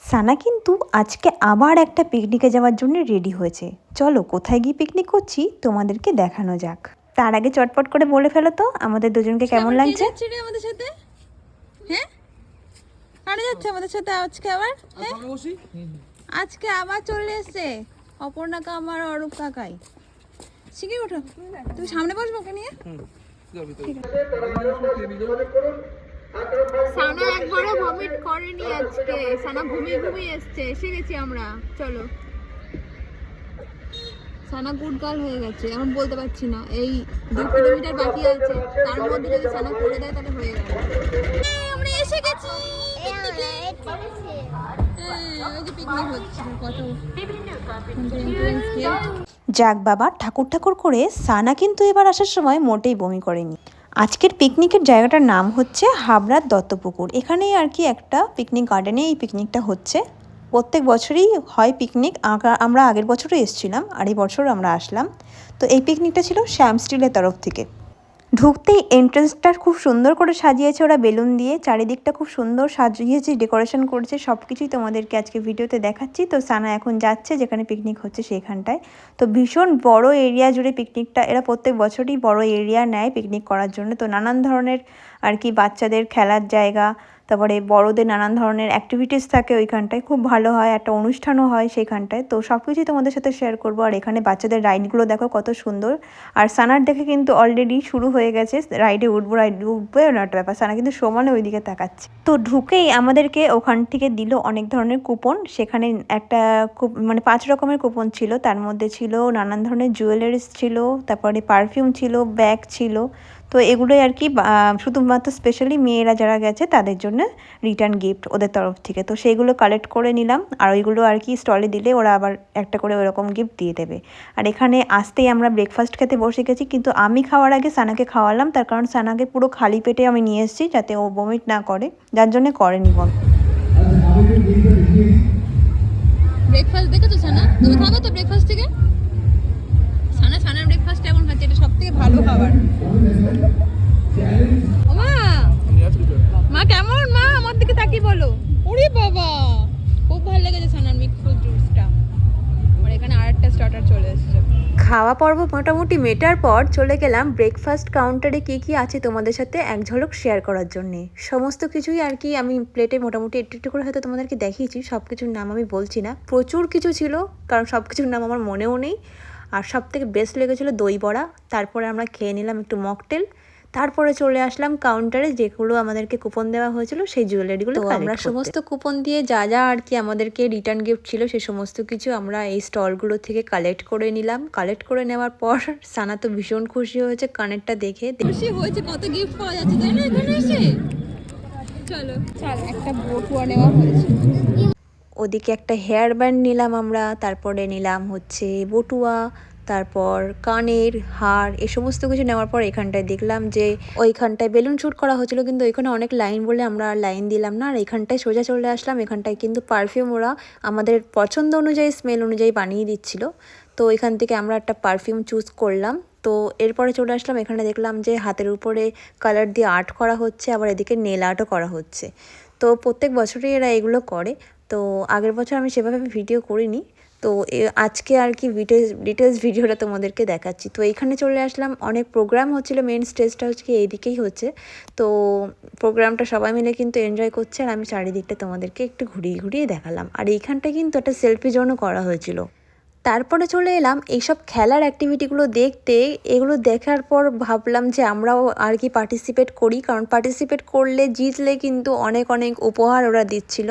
সানা কিন্তু আজকে আবার একটা পিকনিকে যাওয়ার জন্য রেডি হয়েছে। চলো কোথায় গিয়ে পিকনিক করছি তোমাদেরকে দেখানো যাক। তার আগে চটপট করে বলে ফেলো তো আমাদের দুজনকে কেমন লাগছে। আমাদের সাথে হ্যাঁ কারা যাচ্ছে আমাদের সাথে আজকে আবার আজকে আবার চলে এসছে অপর্ণাকা আমার অরূপ কাকাই। শিখে ওঠো, তুমি সামনে বসবো ওকে নিয়ে। সানা একবারও ভমিট করেনি আজকে, সানা ঘুমিয়ে ঘুমিয়ে এসছে। এসে গেছি আমরা, চলো। সানা গুড গার্ল হয়ে গেছে, এখন বলতে পারছি না। এই 2 কিলোমিটার বাকি আছে, তার মধ্যে যদি সানা করে দেয় তাহলে হয়ে গেল। আমরা এসে গেছি পিকনিকে। ওই যে পিকনিক হচ্ছে কত যাক বাবা, ঠাকুর ঠাকুর করে সানা কিন্তু এবার আসার সময় মোটেই বমি করেনি। আজকের পিকনিকের জায়গাটার নাম হচ্ছে হাবড়ার দত্তপুকুর। এখানেই আর কি একটা পিকনিক গার্ডেনে এই পিকনিকটা হচ্ছে। প্রত্যেক বছরই হয় পিকনিক, আমরা আগের বছরও এসেছিলাম আর এই বছর আমরা আসলাম। তো এই পিকনিকটা ছিল শ্যাম স্টিলের তরফ থেকে। ঢুকতেই এন্ট্রেন্সটা খুব সুন্দর করে সাজিয়েছে ওরা বেলুন দিয়ে, চারিদিকটা খুব সুন্দর সাজিয়েছে, ডেকোরেশন করেছে, সব কিছুই তোমাদেরকে আজকে ভিডিওতে দেখাচ্ছি। তো সানা এখন যাচ্ছে যেখানে পিকনিক হচ্ছে সেখানটায়। তো ভীষণ বড় এরিয়া জুড়ে পিকনিকটা, এরা প্রত্যেক বছরই বড় এরিয়া নেয় পিকনিক করার জন্য। তো নানান ধরনের আর কি বাচ্চাদের খেলার জায়গা, তারপরে বড়দের নানান ধরনের অ্যাক্টিভিটিস থাকে ওইখানটায়, খুব ভালো হয়, একটা অনুষ্ঠানও হয় সেইখানটায়। তো সব কিছুই তোমাদের সাথে শেয়ার করবো। আর এখানে বাচ্চাদের রাইডগুলো দেখো কত সুন্দর। আর সানার দেখে কিন্তু অলরেডি শুরু হয়ে গেছে রাইডে উঠবো না একটা ব্যাপার, সানা কিন্তু সমানে ওইদিকে তাকাচ্ছে। তো ঢুকেই আমাদেরকে ওখান থেকে দিল অনেক ধরনের কুপন। সেখানে একটা মানে 5 রকমের কুপন ছিল, তার মধ্যে ছিল নানান ধরনের জুয়েলারিস ছিল, তারপরে পারফিউম ছিল, ব্যাগ ছিল। তো এগুলোই আর কি শুধুমাত্র স্পেশালি মেয়েরা যারা গেছে তাদের জন্য রিটার্ন গিফট ওদের তরফ থেকে। তো সেইগুলো কালেক্ট করে নিলাম, আর ওইগুলো আর কি স্টলে দিলে ওরা আবার একটা করে ওরকম গিফট দিয়ে দেবে। আর এখানে আসতেই আমরা ব্রেকফাস্ট খেতে বসে গেছি, কিন্তু আমি খাওয়ার আগে সানাকে খাওয়ালাম, তার কারণ সানাকে পুরো খালি পেটে আমি নিয়ে এসেছি যাতে ও বমিট না করে, যার জন্য করেনি বমি। ব্রেকফাস্ট দেখেছো সানা? তুমি খাবে তো ব্রেকফাস্ট থেকে? সানার ব্রেকফাস্ট এমন খাচ্ছে, এটা সবথেকে ভালো খাবার। মা মা কেমন? মা আমার দিকে তাকিয়ে বলো। ওরে বাবা, খুব ভালো লেগেছে সানার মিক্স ফ্রুট জুসটা। আর এখানে আরেকটা স্টার্টার চলে এসেছে। খাওয়া পর্ব মোটামুটি মেটার পর চলে গেলাম ব্রেকফাস্ট কাউন্টারে কী কী আছে তোমাদের সাথে এক ঝলক শেয়ার করার জন্যে। সমস্ত কিছুই আর কি আমি প্লেটে মোটামুটি একটু একটু করে হয়তো তোমাদেরকে দেখিয়েছি, সব কিছুর নাম আমি বলছি না, প্রচুর কিছু ছিল কারণ সব কিছুর নাম আমার মনেও নেই। আর সব থেকে বেস্ট লেগেছিলো দই বড়া। তারপরে আমরা খেয়ে নিলাম একটু মকটেল। তারপরে চলে আসলাম কাউন্টারে, যেগুলো আমাদেরকে কুপন দেওয়া হয়েছিল সেই জুয়েলারিগুলো। আমরা সমস্ত কুপন দিয়ে যা যা আর কি আমাদেরকে রিটার্ন গিফট ছিল সেই সমস্ত কিছু আমরা এই স্টলগুলো থেকে কালেক্ট করে নিলাম। কালেক্ট করে নেওয়ার পর সানা তো ভীষণ খুশি হয়েছে কানেরটা দেখে। খুশি হয়েছে, কত গিফট পাওয়া যাচ্ছে তাই না এখানে এসে। চলো একটা বটুয়া নেওয়া হয়েছে। ওদিকে একটা হেয়ার ব্যান্ড নিলাম আমরা, তারপরে নিলাম হচ্ছে বটুয়া, তারপর কানের হার, এ সমস্ত কিছু নেওয়ার পর এখানটায় দেখলাম যে ওইখানটায় বেলুন শ্যুট করা হচ্ছিলো, কিন্তু ওইখানে অনেক লাইন বলে আমরা আর লাইন দিলাম না। আর এখানটায় সোজা চলে আসলাম। এখানটায় কিন্তু পারফিউম ওরা আমাদের পছন্দ অনুযায়ী স্মেল অনুযায়ী বানিয়ে দিচ্ছিল। তো এখান থেকে আমরা একটা পারফিউম চুজ করলাম। তো এরপরে চলে আসলাম, এখানে দেখলাম যে হাতের উপরে কালার দিয়ে আর্ট করা হচ্ছে, আবার এদিকে নেল আর্টও করা হচ্ছে। তো প্রত্যেক বছরই এরা এগুলো করে। তো আগের বছর আমি সেভাবে ভিডিও করিনি, তো আজকে আর কি ডিটেলস ভিডিওটা তোমাদেরকে দেখাচ্ছি। তো এইখানে চলে আসলাম, অনেক প্রোগ্রাম হচ্ছিলো, মেন স্টেজটা হচ্ছে এইদিকেই হচ্ছে। তো প্রোগ্রামটা সবাই মিলে কিন্তু এনজয় করছে, আর আমি চারিদিকটা তোমাদেরকে একটু ঘুরিয়ে ঘুরিয়ে দেখালাম। আর এইখানটা কিন্তু একটা সেলফি জোনও করা হয়েছিল। তারপরে চলে এলাম এইসব খেলার অ্যাক্টিভিটিগুলো দেখতে। এগুলো দেখার পর ভাবলাম যে আমরাও আর কি পার্টিসিপেট করি, কারণ পার্টিসিপেট করলে জিতলে কিন্তু অনেক অনেক উপহার ওরা দিচ্ছিল।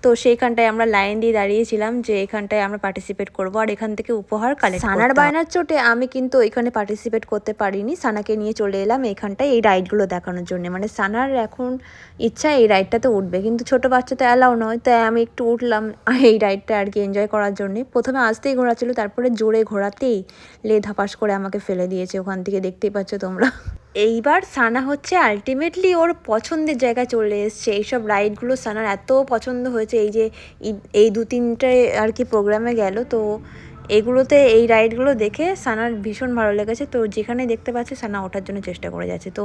তো সেইখানটায় আমরা লাইন দিয়ে দাঁড়িয়েছিলাম যে এখানটায় আমরা পার্টিসিপেট করব আর এখান থেকে উপহার কালেক্ট করব। সানার বায়নার চোটে আমি কিন্তু এখানে পার্টিসিপেট করতে পারিনি, সানাকে নিয়ে চলে এলাম এইখানটায় এই রাইডগুলো দেখানোর জন্য। মানে সানার এখন ইচ্ছা এই রাইডটাতে উঠবে, কিন্তু ছোটো বাচ্চাতে অ্যালাউ নয়, তাই আমি একটু উঠলাম এই রাইডটা আর কি এনজয় করার জন্যে। প্রথমে আসতেই ঘোরাচ্ছিল, তারপরে জোরে ঘোরাতেই ধাপাস করে আমাকে ফেলে দিয়েছে ওখান থেকে, দেখতেই পাচ্ছ তোমরা। এইবার সানা হচ্ছে আলটিমেটলি ওর পছন্দের জায়গায় চলে এসছে। এইসব রাইডগুলো সানার এত পছন্দ হয়েছে, এই যে এই 2-3টে আর কি প্রোগ্রামে গেল, তো এগুলোতে এই রাইডগুলো দেখে সানার ভীষণ ভালো লেগেছে। তো যেখানে দেখতে পাচ্ছে সানা ওঠার জন্য চেষ্টা করে যাচ্ছে। তো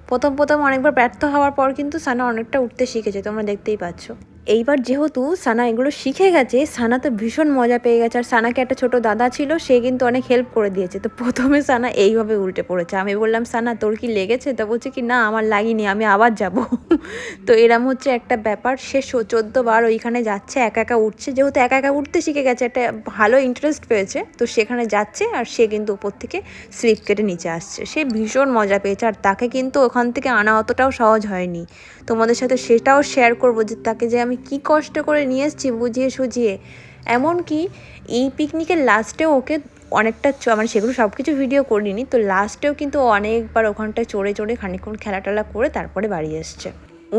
প্রথম অনেকবার ব্যর্থ হওয়ার পর কিন্তু সানা অনেকটা উঠতে শিখেছে, তোমরা দেখতেই পাচ্ছ। এইবার যেহেতু সানা এগুলো শিখে গেছে, সানা তো ভীষণ মজা পেয়ে গেছে। আর সানাকে একটা ছোট দাদা ছিল, সে কিন্তু অনেক হেল্প করে দিয়েছে। তো প্রথমে সানা এইভাবে উল্টে পড়েছে। আমি বললাম, সানা তোর কি লেগেছে? তো বলছে কি না আমার লাগেনি, আমি আবার যাব। তো এরম হচ্ছে একটা ব্যাপার। সে 14 বার ওইখানে যাচ্ছে, একা একা উঠছে। যেহেতু একা একা উঠতে শিখে গেছে, একটা ভালো ইন্টারেস্ট পেয়েছে, তো সেখানে যাচ্ছে। আর সে কিন্তু উপর থেকে স্লিপ কেটে নিচে আসছে। সে ভীষণ মজা পেয়েছে। আর তাকে কিন্তু ওখান থেকে আনা অতটাও সহজ হয়নি। তোমাদের সাথে সেটাও শেয়ার করবো যে তাকে যে আমি কি কষ্ট করে নিয়ে এসেছি বুঝিয়ে সুঝিয়ে। এমনকি এই পিকনিকের লাস্টেও ওকে অনেকটা মানে সেগুলো সব কিছু ভিডিও করিনি, তো লাস্টেও কিন্তু অনেকবার ওখানটায় চড়ে চড়ে খানিকক্ষণ খেলা টেলা করে তারপরে বাড়ি এসছে।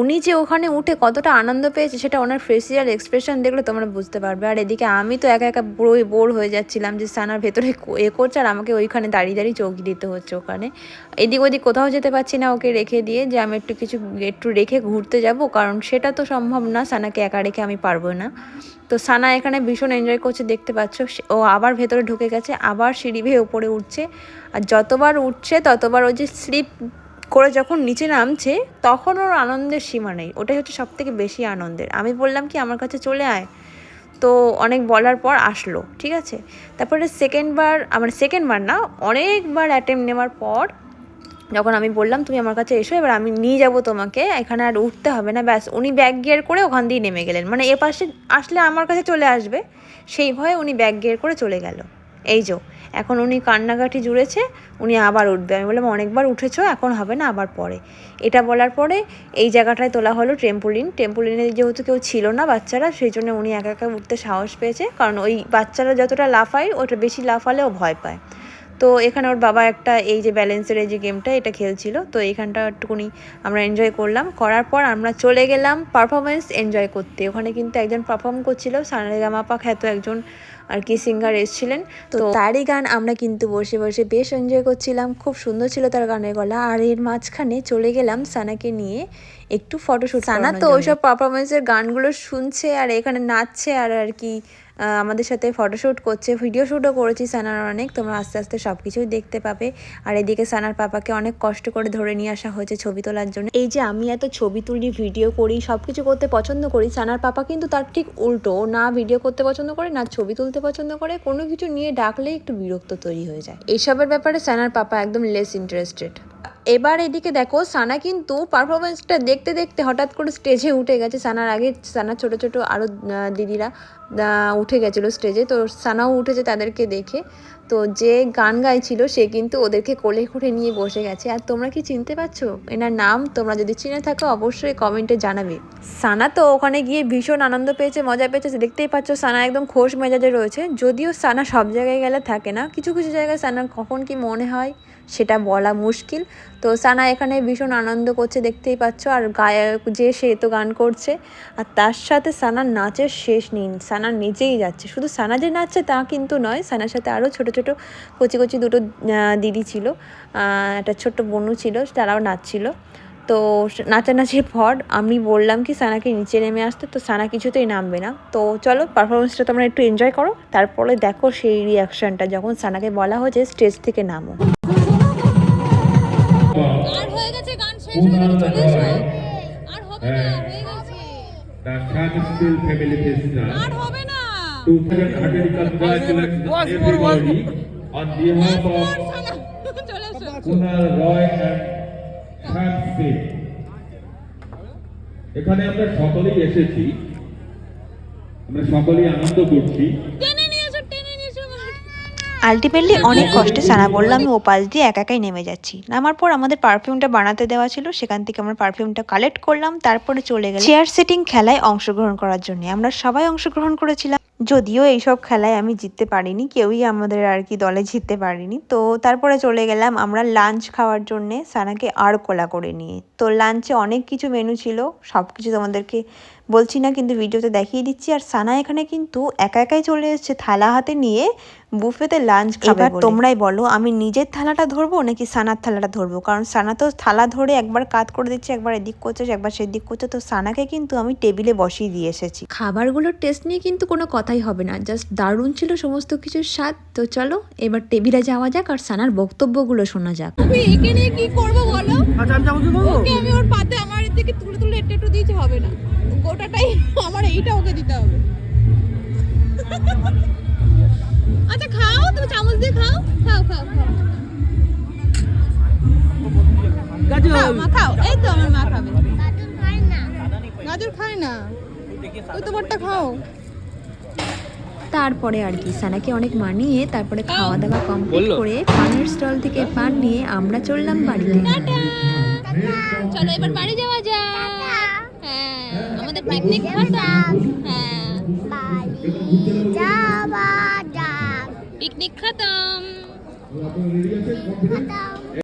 উনি যে ওখানে উঠে কতটা আনন্দ পেয়েছে সেটা ওনার ফেসিয়াল এক্সপ্রেশন দেখলে তোমরা বুঝতে পারবে। আর এদিকে আমি তো একা একা পুরোই বোর হয়ে যাচ্ছিলাম যে সানার ভেতরে করছে, আর আমাকে ওইখানে দাঁড়িয়ে দাঁড়িয়ে চৌকি দিতে হচ্ছে ওখানে। এদিক ওদিক কোথাও যেতে পারছি না ওকে রেখে দিয়ে, যে আমি একটু রেখে ঘুরতে যাব, কারণ সেটা তো সম্ভব না, সানাকে একা রেখে আমি পারবো না। তো সানা এখানে ভীষণ এনজয় করছে, দেখতে পাচ্ছ। ও আবার ভেতরে ঢুকে গেছে, আবার সিঁড়ি বেয়ে উপরে উঠছে। আর যতবার উঠছে ততবার ও যে স্লিপ করে যখন নিচে নামছে তখন ওর আনন্দের সীমা নেই। ওটাই হচ্ছে সবথেকে বেশি আনন্দের। আমি বললাম কি আমার কাছে চলে আয়, তো অনেক বলার পর আসলো, ঠিক আছে। তারপরে সেকেন্ডবার না, অনেকবার অ্যাটেম্প নেওয়ার পর যখন আমি বললাম তুমি আমার কাছে এসো, এবার আমি নিয়ে যাব তোমাকে, এখানে আর উঠতে হবে না, ব্যাস উনি ব্যাক গিয়ার করে ওখান দিয়ে নেমে গেলেন। মানে এ পাশে আসলে আমার কাছে চলে আসবে সেই ভয়ে উনি ব্যাক গিয়ার করে চলে গেল। এই যে এখন উনি কান্নাকাটি জুড়েছে, উনি আবার উঠবে। আমি বললাম অনেকবার উঠেছো, এখন হবে না, আবার পরে। এটা বলার পরে এই জায়গাটায় তোলা হলো টেম্পোলিনে যেহেতু কেউ ছিল না বাচ্চারা, সেই জন্য উনি একা একা উঠতে সাহস পেয়েছে। কারণ ওই বাচ্চারা যতটা লাফায় ওটা বেশি লাফালে ও ভয় পায়। তো এখানে ওর বাবা একটা এই যে ব্যালেন্সের এই যে গেমটা এটা খেলছিল, তো এইখানটা একটুকুনি আমরা এনজয় করলাম। করার পর আমরা চলে গেলাম পারফরমেন্স এনজয় করতে। ওখানে কিন্তু একজন পারফর্ম করছিল, সারেগামাপা খ্যাত একজন আর কি সিঙ্গার এসেছিলেন। তো তারই গান আমরা কিন্তু বসে বসে বেশ এনজয় করছিলাম। খুব সুন্দর ছিল তার গানের গলা। আর এর মাঝখানে চলে গেলাম সানাকে নিয়ে একটু ফটোশ্যুট। সানা তো ওইসব পারফরমেন্সের গানগুলো শুনছে আর এখানে নাচছে আর কি আমাদের সাথে ফটোশ্যুট করছে। ভিডিও শ্যুটও করেছি সানার অনেক, তোমরা আস্তে আস্তে সব কিছুই দেখতে পাবে। আর এদিকে সানার পাপাকে অনেক কষ্ট করে ধরে নিয়ে আসা হয়েছে ছবি তোলার জন্য। এই যে আমি এত ছবি তুলি, ভিডিও করি, সব কিছু করতে পছন্দ করি, সানার পাপা কিন্তু তার ঠিক উল্টো। না ভিডিও করতে পছন্দ করে, না ছবি তুলতে পছন্দ করে, কোনো কিছু নিয়ে ডাকলেই একটু বিরক্ত তৈরি হয়ে যায়। এইসবের ব্যাপারে সানার পাপা একদম লেস ইন্টারেস্টেড। এবার এদিকে দেখো সানা কিন্তু পারফরমেন্সটা দেখতে দেখতে হঠাৎ করে স্টেজে উঠে গেছে। সানার আগে সানার ছোটো ছোটো আরও দিদিরা উঠে গেছিলো স্টেজে, তো সানাও উঠেছে তাদেরকে দেখে। তো যে গান গাইছিল সে কিন্তু ওদেরকে কোলে করে নিয়ে বসে গেছে। আর তোমরা কি চিনতে পারছো এনার নাম? তোমরা যদি চিনে থাকো অবশ্যই কমেন্টে জানাবে। সানা তো ওখানে গিয়ে ভীষণ আনন্দ পেয়েছে, মজা পেয়েছে। দেখতেই পাচ্ছ সানা একদম খোশ মেজাজে রয়েছে। যদিও সানা সব জায়গায় গেলে থাকে না, কিছু কিছু জায়গায় সানার কখন কি মনে হয় সেটা বলা মুশকিল। তো সানা এখানে ভীষণ আনন্দ করছে, দেখতেই পাচ্ছ। আর গায়ক যে সে তো গান করছে, আর তার সাথে সানার নাচের শেষ নেই। সানা নিজেই যাচ্ছে, শুধু সানা যে নাচছে তা কিন্তু নয়, সানার সাথে আরও ছোটো ছোটো কচি কচি দুটো দিদি ছিল, একটা ছোট্ট বোনু ছিল, তারাও নাচছিল। তো নাচানাচির পর আমি বললাম কি সানাকে নিচে নেমে আসতে, তো সানা কিছুতেই নামবে না। তো চলো পারফরমেন্সটা তোমরা একটু এনজয় করো, তারপরে দেখো সেই রিয়াকশানটা যখন সানাকে বলা হয়েছে স্টেজ থেকে নামো। আর হয়ে গেছে, গান শেষ হয়ে গেছে, চলে এসো। আর হবে না, হয়ে গেছে। The Shansfield Family Festa. আর হবে না। 2,100 congratulations everybody on behalf of চলে এসো। Kunal Roy and Shansfield. এখানে আমরা সকলেই এসেছি, আমরা সকলেই আনন্দ করছি। টেনে নিয়ে এসো, টেনে নিয়ে এসো। আলটিমেটলি অনেক কষ্টে সানা বললাম আমি ও পাশ দিয়ে একা একাই নেমে যাচ্ছি। নামার পর আমাদের পারফিউমটা বানাতে দেওয়া ছিল, সেখান থেকে আমরা পারফিউমটা কালেক্ট করলাম। তারপরে চলে গেলাম চেয়ার সেটিং খেলায় অংশগ্রহণ করার জন্য। আমরা সবাই অংশগ্রহণ করেছিলাম, যদিও এইসব খেলায় আমি জিততে পারিনি, কেউই আমাদের আর কি দলে জিততে পারিনি। তো তারপরে চলে গেলাম আমরা লাঞ্চ খাওয়ার জন্যে সানাকে আর কোলা করে নিয়ে। তো লাঞ্চে অনেক কিছু মেনু ছিল, সব কিছু তোমাদেরকে বলছি না, কিন্তু ভিডিওতে দেখিয়ে দিচ্ছি। আর সানা এখানে কিন্তু একা একাই চলে এসেছে থালা হাতে নিয়ে বুফেতে লাঞ্চ খাবে। এবার তোমরাই বলো আমি নিজের থালাটা ধরবো নাকি সানার থালাটা ধরবো, কারণ সানা তো থালা ধরে একবার কাত করে দিচ্ছে, একবার এদিক করছে, একবার সেদিক করছে। তো সানাকে কিন্তু আমি টেবিলে বসিয়ে দিয়ে এসেছি। খাবারগুলোর টেস্ট নিয়ে কিন্তু কোনো কথাই হবে না, জাস্ট দারুণ ছিল সমস্ত কিছুর স্বাদ। তো চলো এবার টেবিলে যাওয়া যাক আর সানার বক্তব্যগুলো শোনা যাক। তুমি একে নিয়ে কি করবো বলো? ওকে আমি ওর পাতে আমার দিকে তুলে তুলে একটু একটু দিয়েছি, হবে না। গোটাটাই আমার, এইটা ওকে দিতে হবে। আচ্ছা খাও, তুমি চামচ দিয়ে খাও, খাও খাও খাও খাও, মা খাও, এই তো আমার মা খাবে। গাজর খায় না, ওই তো বড়টা খাও। তারপরে আর কি সানাকে অনেক মানিয়ে তারপরে খাওয়া দাওয়া কমপ্লিট করে পানের স্টল থেকে পান নিয়ে আমরা চললাম বাড়িতে। চলো এবার বাড়ি যাওয়া যাক। হ্যাঁ, আমাদের পিকনিক খতম। হ্যাঁ, পিকনিক খতম।